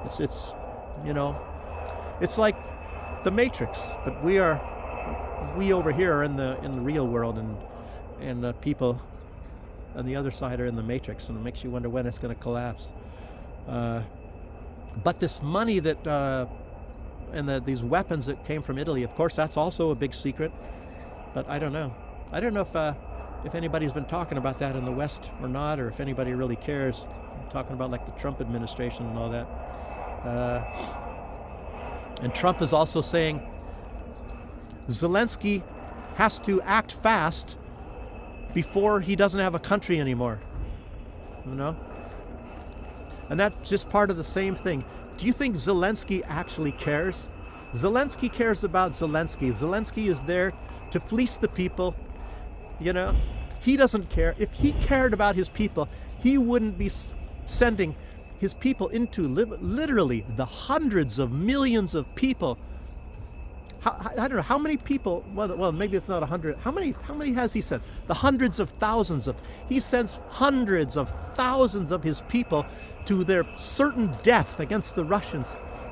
It's you know, it's like the Matrix, but we over here are in the real world, and people on the other side are in the Matrix, and it makes you wonder when it's going to collapse. But this money that and these weapons that came from Italy, of course, that's also a big secret. But I don't know. I don't know if anybody's been talking about that in the West or not, or if anybody really cares. I'm talking about like the Trump administration and all that. And Trump is also saying Zelensky has to act fast before he doesn't have a country anymore. You know? And that's just part of the same thing. Do you think Zelensky actually cares? Zelensky cares about Zelensky. Zelensky is there to fleece the people. You know, he doesn't care. If he cared about his people, he wouldn't be sending his people into literally the hundreds of millions of people. I don't know how many people. Well, maybe it's not 100. How many has he sent? The hundreds of thousands of. He sends hundreds of thousands of his people to their certain death against the Russians.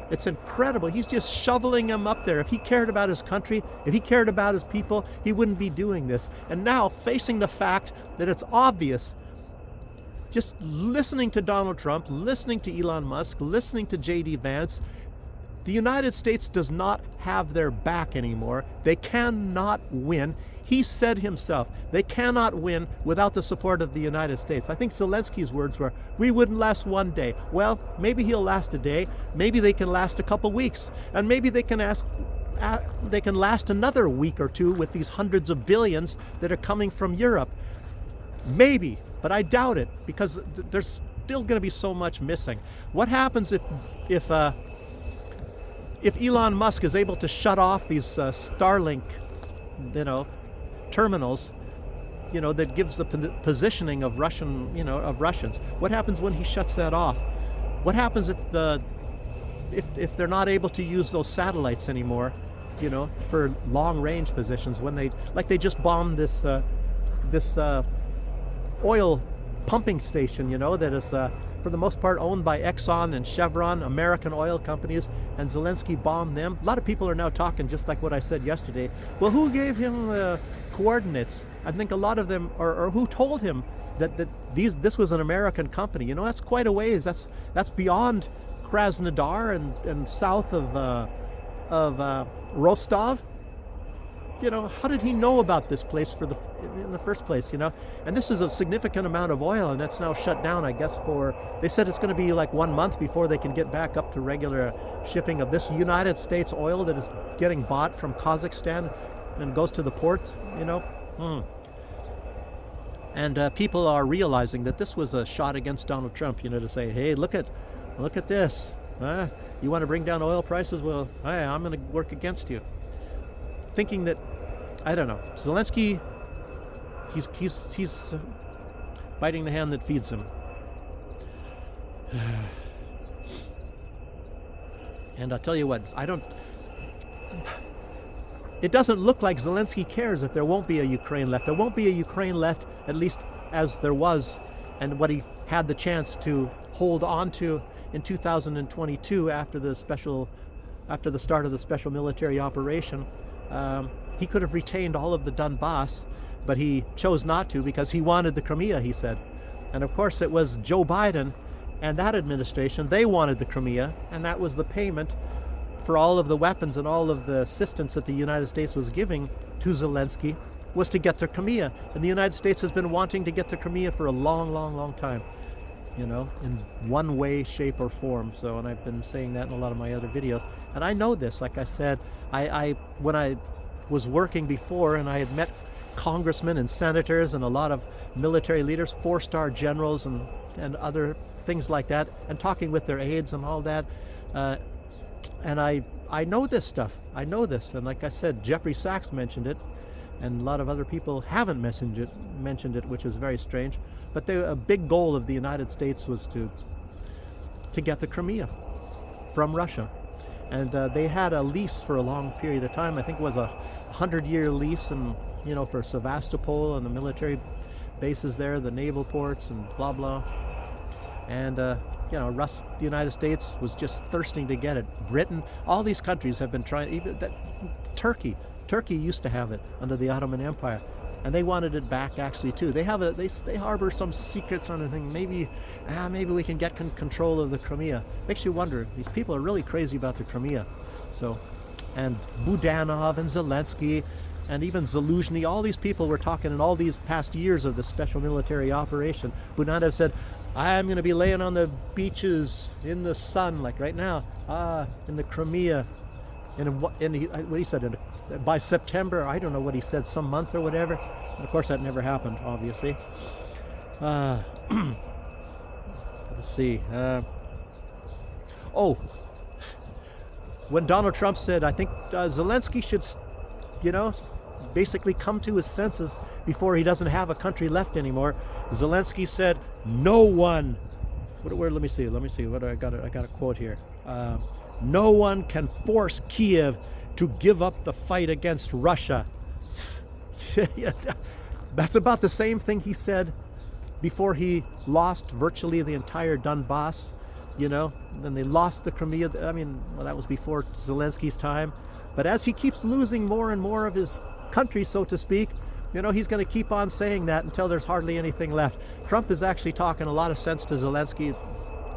It's incredible. He's just shoveling them up there. If he cared about his country, if he cared about his people, he wouldn't be doing this. And now, facing the fact that it's obvious, just listening to Donald Trump, listening to Elon Musk, listening to J.D. Vance, the United States does not have their back anymore. They cannot win. He said himself, they cannot win without the support of the United States. I think Zelensky's words were, we wouldn't last one day. Well, maybe he'll last a day. Maybe they can last a couple weeks. And maybe they can last another week or two with these hundreds of billions that are coming from Europe. Maybe, but I doubt it, because there's still going to be so much missing. What happens if Elon Musk is able to shut off these Starlink, you know, terminals, you know, that gives the positioning of Russians? What happens when he shuts that off? What happens if they're not able to use those satellites anymore, you know, for long range positions, when they just bombed this oil pumping station, you know, that is for the most part owned by Exxon and Chevron, American oil companies, and Zelensky bombed them. A lot of people are now talking just like what I said yesterday. Well, who gave him the coordinates? I think a lot of them, or who told him that this was an American company? You know, that's quite a ways. That's beyond Krasnodar and south of Rostov. You know, how did he know about this place in the first place, you know? And this is a significant amount of oil, and that's now shut down, I guess, they said it's going to be like 1 month before they can get back up to regular shipping of this United States oil that is getting bought from Kazakhstan and goes to the port, you know? And people are realizing that this was a shot against Donald Trump, you know, to say, hey, look at this. You want to bring down oil prices? Well, hey, I'm going to work against you. Thinking that, I don't know, Zelensky, he's biting the hand that feeds him. And I'll tell you what, it doesn't look like Zelensky cares if there won't be a Ukraine left. There won't be a Ukraine left, at least as there was, and what he had the chance to hold on to in 2022 after the start of the special military operation. He could have retained all of the Donbass, but he chose not to because he wanted the Crimea, he said. And of course it was Joe Biden and that administration, they wanted the Crimea, and that was the payment for all of the weapons and all of the assistance that the United States was giving to Zelensky, was to get the Crimea. And the United States has been wanting to get the Crimea for a long, long, long time, you know, in one way, shape, or form. So, and I've been saying that in a lot of my other videos. And I know this, like I said, when I was working before and I had met congressmen and senators and a lot of military leaders, 4-star generals and other things like that, and talking with their aides and all that. And I know this stuff. I know this. And like I said, Jeffrey Sachs mentioned it, and a lot of other people haven't mentioned it, which is very strange. But a big goal of the United States was to get the Crimea from Russia. And they had a lease for a long period of time. I think it was a 100-year lease, and for Sevastopol and the military bases there, the naval ports, and blah blah. And the United States was just thirsting to get it. Britain, all these countries have been trying. Even Turkey used to have it under the Ottoman Empire, and they wanted it back actually too. They harbor some secrets on the thing. Maybe we can get control of the Crimea. Makes you wonder. These people are really crazy about the Crimea. So, and Budanov and Zelensky and even Zaluzhny, all these people were talking in all these past years of the special military operation. Budanov said, I'm going to be laying on the beaches in the sun, like right now, in the Crimea. What he said, by September, I don't know what he said, some month or whatever. And of course, that never happened, obviously. Let's see. When Donald Trump said, I think Zelensky should, basically come to his senses before he doesn't have a country left anymore. Zelensky said, no one, let me see, what I got a quote here. No one can force Kiev to give up the fight against Russia. That's about the same thing he said before he lost virtually the entire Donbass, then they lost the Crimea. That was before Zelensky's time. But as he keeps losing more and more of his country, so to speak, he's going to keep on saying that until there's hardly anything left. Trump is actually talking a lot of sense to Zelensky.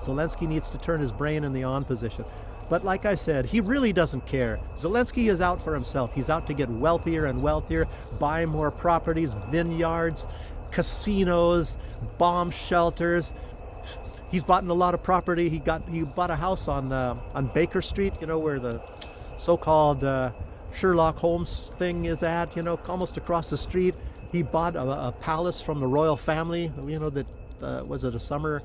Zelensky needs to turn his brain in the on position. But like I said, he really doesn't care. Zelensky is out for himself. He's out to get wealthier and wealthier, buy more properties, vineyards, casinos, bomb shelters. He's bought a lot of property. He bought a house on Baker Street, where the so-called Sherlock Holmes thing is at, almost across the street. He bought a palace from the royal family, that was it a summer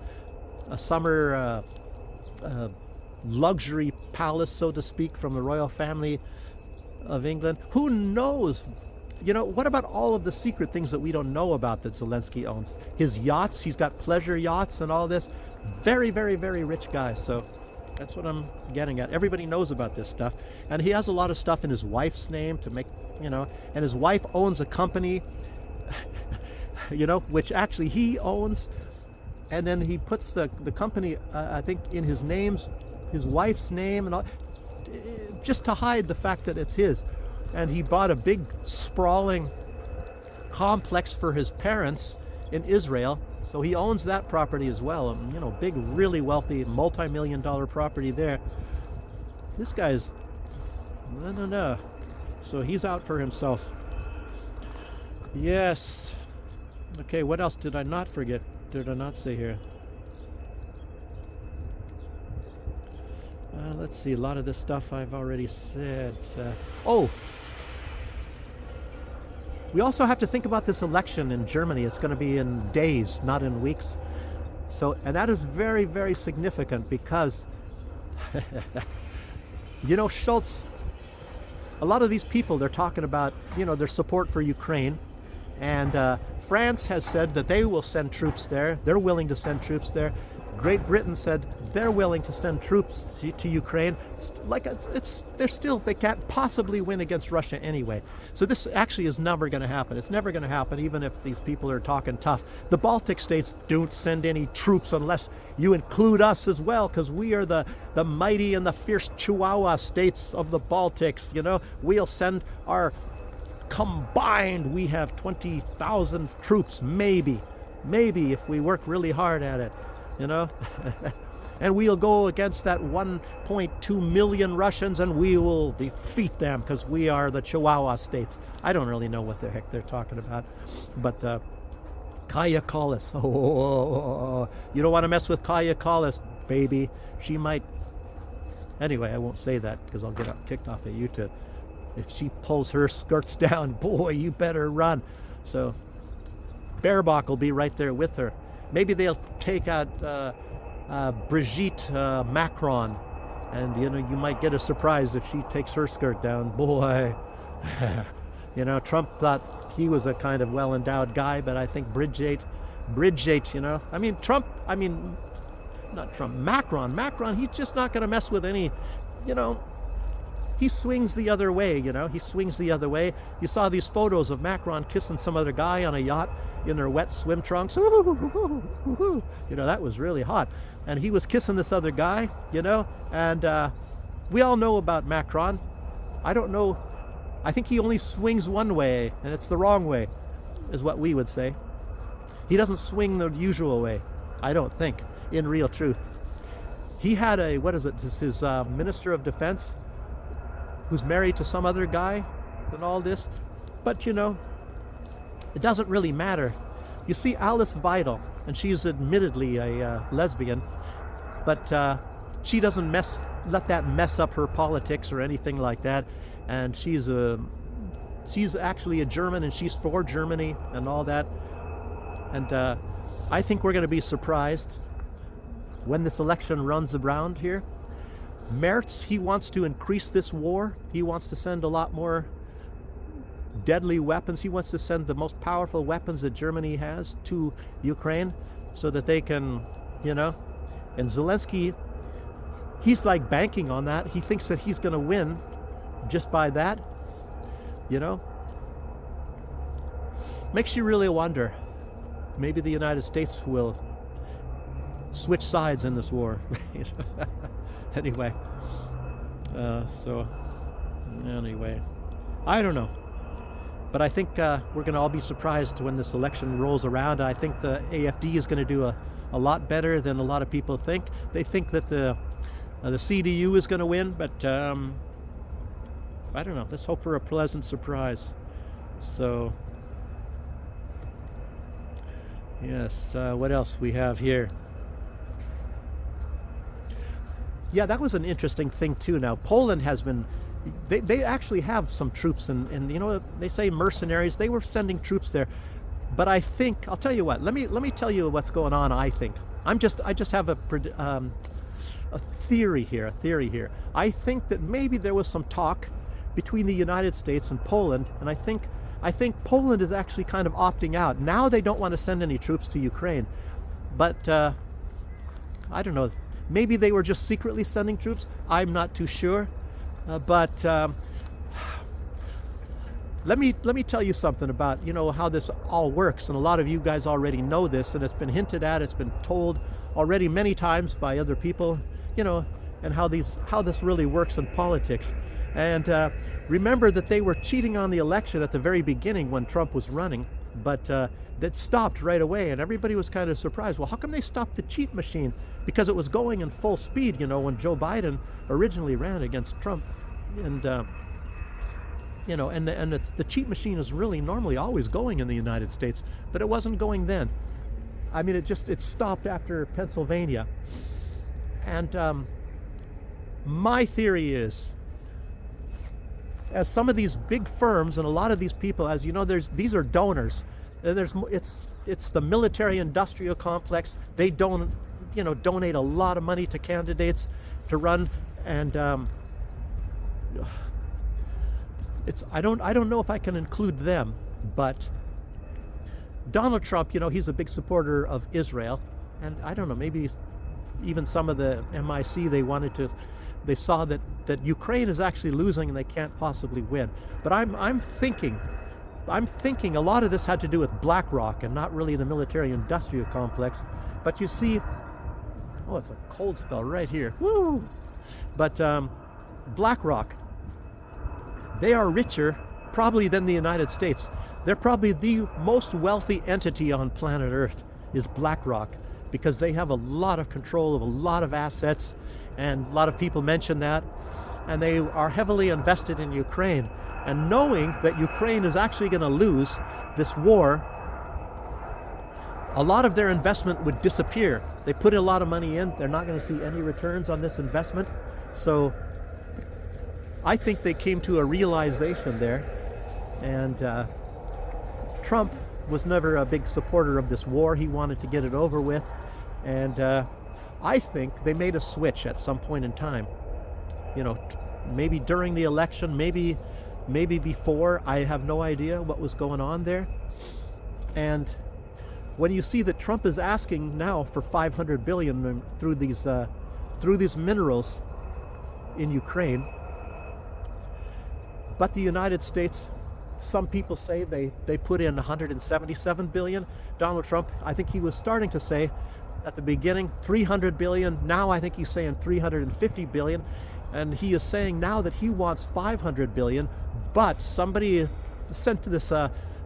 luxury palace, so to speak, from the royal family of England. Who knows? What about all of the secret things that we don't know about that Zelensky owns? His yachts, he's got pleasure yachts and all this. Very, very, very rich guy. So that's what I'm getting at. Everybody knows about this stuff. And he has a lot of stuff in his wife's name to make, and his wife owns a company, which actually he owns. And then he puts the company, I think, in his wife's name, and all, just to hide the fact that it's his. And he bought a big, sprawling complex for his parents in Israel. So he owns that property as well. Big, really wealthy, multi-million-dollar property there. This guy's, no. So he's out for himself. Yes. Okay, what else did I not forget? Did I not say here? Let's see, a lot of this stuff I've already said. We also have to think about this election in Germany. It's going to be in days, not in weeks. So, and that is very, very significant because, Schultz, a lot of these people, they're talking about, their support for Ukraine. And France has said that they will send troops there. They're willing to send troops there. Great Britain said they're willing to send troops to Ukraine. They can't possibly win against Russia anyway. So this actually is never going to happen. It's never going to happen, even if these people are talking tough. The Baltic states don't send any troops unless you include us as well, because we are the mighty and the fierce Chihuahua states of the Baltics. We'll send our combined. We have 20,000 troops, maybe if we work really hard at it. And we'll go against that 1.2 million Russians and we will defeat them because we are the Chihuahua states. I don't really know what the heck they're talking about. But Kaya Kallas, you don't want to mess with Kaya Kallas, baby. She might. Anyway, I won't say that because I'll get kicked off of YouTube. if she pulls her skirts down, boy, you better run. So Baerbock will be right there with her. Maybe they'll take out Brigitte Macron, and you might get a surprise if she takes her skirt down. Boy, Trump thought he was a kind of well-endowed guy, but I think Brigitte, not Trump, Macron, he's just not going to mess with any, he swings the other way, he swings the other way. You saw these photos of Macron kissing some other guy on a yacht in their wet swim trunks. That was really hot. And he was kissing this other guy, and we all know about Macron. I don't know, I think he only swings one way, and it's the wrong way, is what we would say. He doesn't swing the usual way, I don't think, in real truth. He had his Minister of Defense, who's married to some other guy and all this. But, it doesn't really matter. You see Alice Vidal, and she's admittedly a lesbian, but she doesn't let that mess up her politics or anything like that. And she's actually a German, and she's for Germany and all that. And I think we're going to be surprised when this election runs around here. Merz, he wants to increase this war. He wants to send a lot more deadly weapons. He wants to send the most powerful weapons that Germany has to Ukraine so that they can, and Zelensky, he's like banking on that. He thinks that he's going to win just by that, Makes you really wonder. Maybe the United States will switch sides in this war. Anyway, I don't know. But I think we're going to all be surprised when this election rolls around. I think the AFD is going to do a lot better than a lot of people think. They think that the CDU is going to win, but I don't know. Let's hope for a pleasant surprise. So, yes, what else we have here? Yeah, that was an interesting thing too. Now, Poland has been, they actually have some troops, and they say mercenaries. They were sending troops there, but I think, I'll tell you what. Let me tell you what's going on. I think I just have a theory here. I think that maybe there was some talk between the United States and Poland, and I think Poland is actually kind of opting out. Now they don't want to send any troops to Ukraine, but I don't know. Maybe they were just secretly sending troops. I'm not too sure. But let me tell you something about how this all works. And a lot of you guys already know this, and it's been hinted at. It's been told already many times by other people. And how this really works in politics. And remember that they were cheating on the election at the very beginning when Trump was running, but that stopped right away, and everybody was kind of surprised. Well, how come they stopped the cheat machine? Because it was going in full speed, when Joe Biden originally ran against Trump, and the cheat machine is really normally always going in the United States, but it wasn't going then. I mean, it stopped after Pennsylvania, and my theory is, as some of these big firms and a lot of these people, as you know, these are donors. It's the military-industrial complex. They donate a lot of money to candidates to run, and I don't know if I can include them, but Donald Trump, he's a big supporter of Israel, and I don't know, maybe even some of the MIC, they saw that Ukraine is actually losing and they can't possibly win. But I'm thinking a lot of this had to do with Blackrock and not really the military-industrial complex. But you see, it's a cold spell right here. Woo! But Blackrock, they are richer probably than the United States. They're probably the most wealthy entity on planet Earth is Blackrock, because they have a lot of control of a lot of assets, and a lot of people mention that, and they are heavily invested in Ukraine. And knowing that Ukraine is actually going to lose this war, a lot of their investment would disappear. They put a lot of money in, they're not going to see any returns on this investment. So I think they came to a realization there, and Trump was never a big supporter of this war. He wanted to get it over with, and I think they made a switch at some point in time. You know, maybe during the election, maybe before. I have no idea what was going on there. And when you see that Trump is asking now for 500 billion through these minerals in Ukraine, but the United States, some people say they put in 177 billion. Donald Trump, I think he was starting to say at the beginning 300 billion. Now I think he's saying 350 billion. And he is saying now that he wants 500 billion, but somebody sent this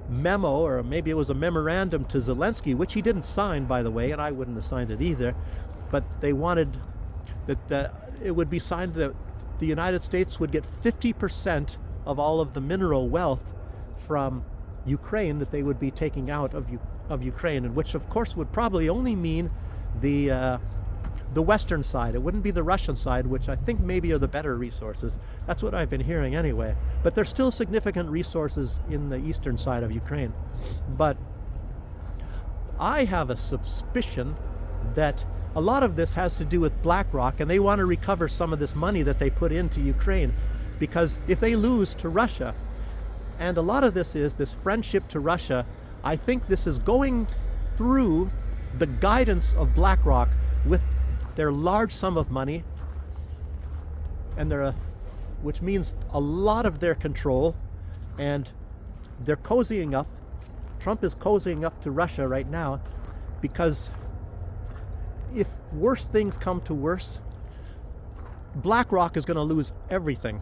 memo, or maybe it was a memorandum to Zelensky, which he didn't sign, by the way, and I wouldn't have signed it either. But they wanted that it would be signed that the United States would get 50% of all of the mineral wealth from Ukraine that they would be taking out of Ukraine, and which of course would probably only mean the western side. It wouldn't be the Russian side, which I think maybe are the better resources. That's what I've been hearing anyway. But there's still significant resources in the eastern side of Ukraine. But I have a suspicion that a lot of this has to do with Blackrock, and they want to recover some of this money that they put into Ukraine, because if they lose to Russia, and a lot of this is this friendship to Russia, I think this is going through the guidance of Blackrock with their large sum of money, and which means a lot of their control, and they're cozying up. Trump is cozying up to Russia right now, because if worse things come to worse, Blackrock is going to lose everything,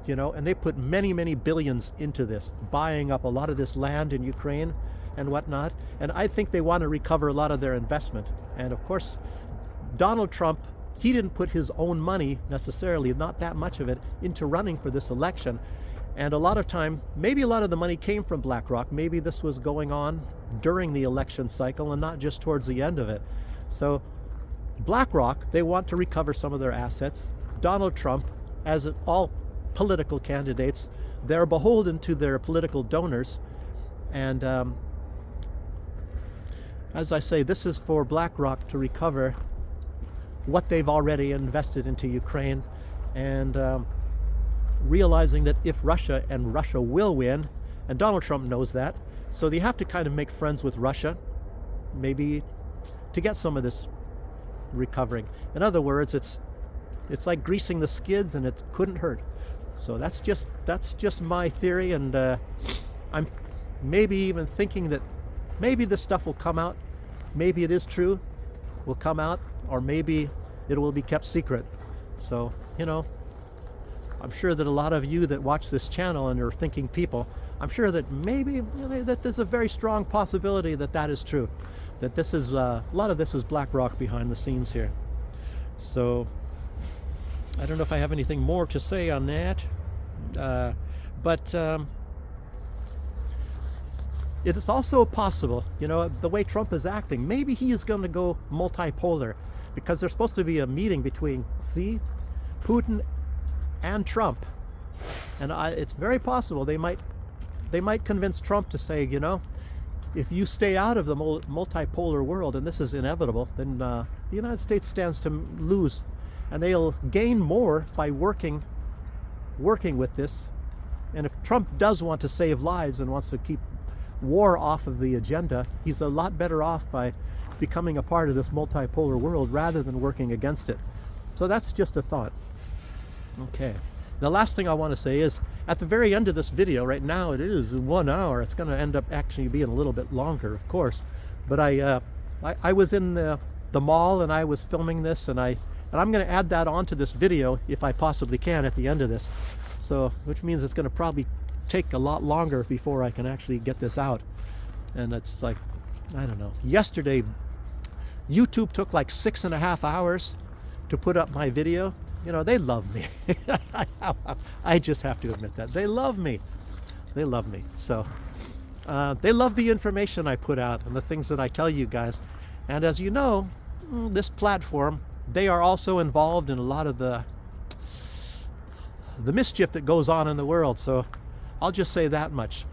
you know, and they put many, many billions into this, buying up a lot of this land in Ukraine and whatnot, and I think they want to recover a lot of their investment. And of course, Donald Trump, he didn't put his own money necessarily, not that much of it, into running for this election. And a lot of time, maybe a lot of the money came from Blackrock. Maybe this was going on during the election cycle and not just towards the end of it. So Blackrock, they want to recover some of their assets. Donald Trump, as all political candidates, they're beholden to their political donors. And as I say, this is for Blackrock to recover what they've already invested into Ukraine, and realizing that if Russia will win, and Donald Trump knows that, so they have to kind of make friends with Russia, maybe to get some of this recovering. In other words, it's like greasing the skids, and it couldn't hurt. So that's just my theory, and I'm maybe even thinking that maybe this stuff will come out. Maybe it is true, will come out, or maybe it will be kept secret. So, you know, I'm sure that a lot of you that watch this channel and are thinking people, I'm sure that maybe, you know, that there's a very strong possibility that that is true. That this is, a lot of this is Blackrock behind the scenes here. So, I don't know if I have anything more to say on that. But it is also possible, you know, the way Trump is acting, maybe he is going to go multipolar, because there's supposed to be a meeting between Putin and Trump, and it's very possible they might convince Trump to say, you know, if you stay out of the multipolar world, and this is inevitable, then the United States stands to lose, and they'll gain more by working with this. And if Trump does want to save lives and wants to keep war off of the agenda, he's a lot better off by becoming a part of this multipolar world rather than working against it. So that's just a thought. Okay. The last thing I want to say is, at the very end of this video, right now it is 1 hour. It's going to end up actually being a little bit longer, of course. But I was in the mall, and I was filming this, and I'm going to add that onto this video if I possibly can at the end of this. So, which means it's going to probably take a lot longer before I can actually get this out. And it's like, I don't know. Yesterday, YouTube took like 6.5 hours to put up my video. You know, they love me. I just have to admit that. They love me. They love me. So, they love the information I put out and the things that I tell you guys. And as you know, this platform, they are also involved in a lot of the the mischief that goes on in the world. So I'll just say that much.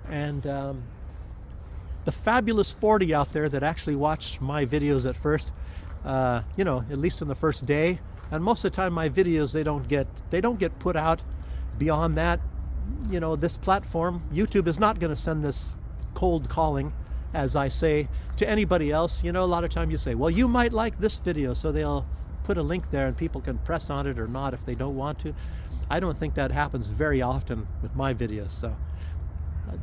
And the fabulous 40 out there that actually watch my videos at first, you know, at least in the first day, and most of the time my videos, they don't get put out beyond that. You know, this platform, YouTube, is not going to send this cold calling, as I say, to anybody else. You know, a lot of time you say, well, you might like this video, so they'll put a link there and people can press on it or not if they don't want to. I don't think that happens very often with my videos. So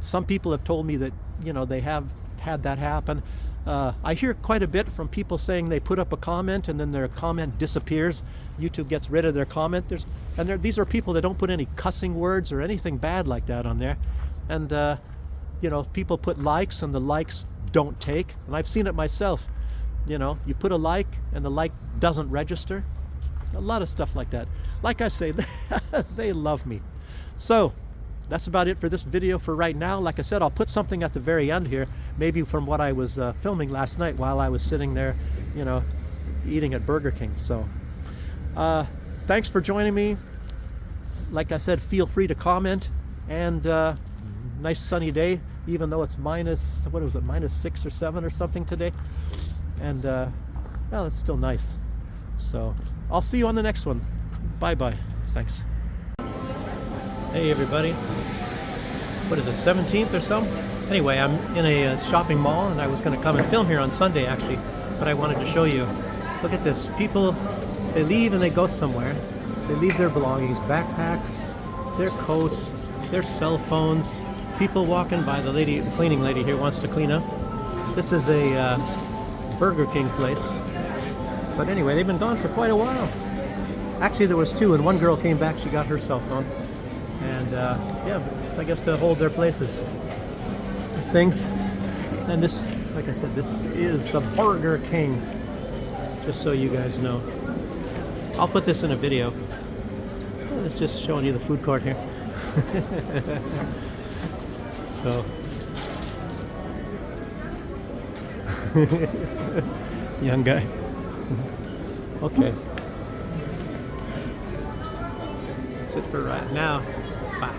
some people have told me that, you know, they have had that happen. I hear quite a bit from people saying they put up a comment and then their comment disappears. YouTube gets rid of their comment. These are people that don't put any cussing words or anything bad like that on there. And you know, people put likes and the likes don't take. And I've seen it myself. You know, you put a like and the like doesn't register. A lot of stuff like that. Like I say, they love me. So that's about it for this video for right now. Like I said, I'll put something at the very end here, maybe from what I was filming last night while I was sitting there, you know, eating at Burger King. So thanks for joining me. Like I said, feel free to comment. And nice sunny day, even though it's minus, what was it, -6 or 7 or something today. And well, it's still nice. So I'll see you on the next one. Bye bye. Thanks. Hey everybody. What is it, 17th or so? Anyway, I'm in a shopping mall and I was going to come and film here on Sunday actually, but I wanted to show you. Look at this. People, they leave and they go somewhere. They leave their belongings, backpacks, their coats, their cell phones. People walking by. The cleaning lady here wants to clean up. This is a Burger King place. But anyway, they've been gone for quite a while. Actually, there was 2, and one girl came back. She got her cell phone. And yeah, I guess to hold their places. Things. And this, like I said, this is the Burger King. Just so you guys know. I'll put this in a video. It's just showing you the food court here. So. Young guy. Okay. That's it for right now. Bye.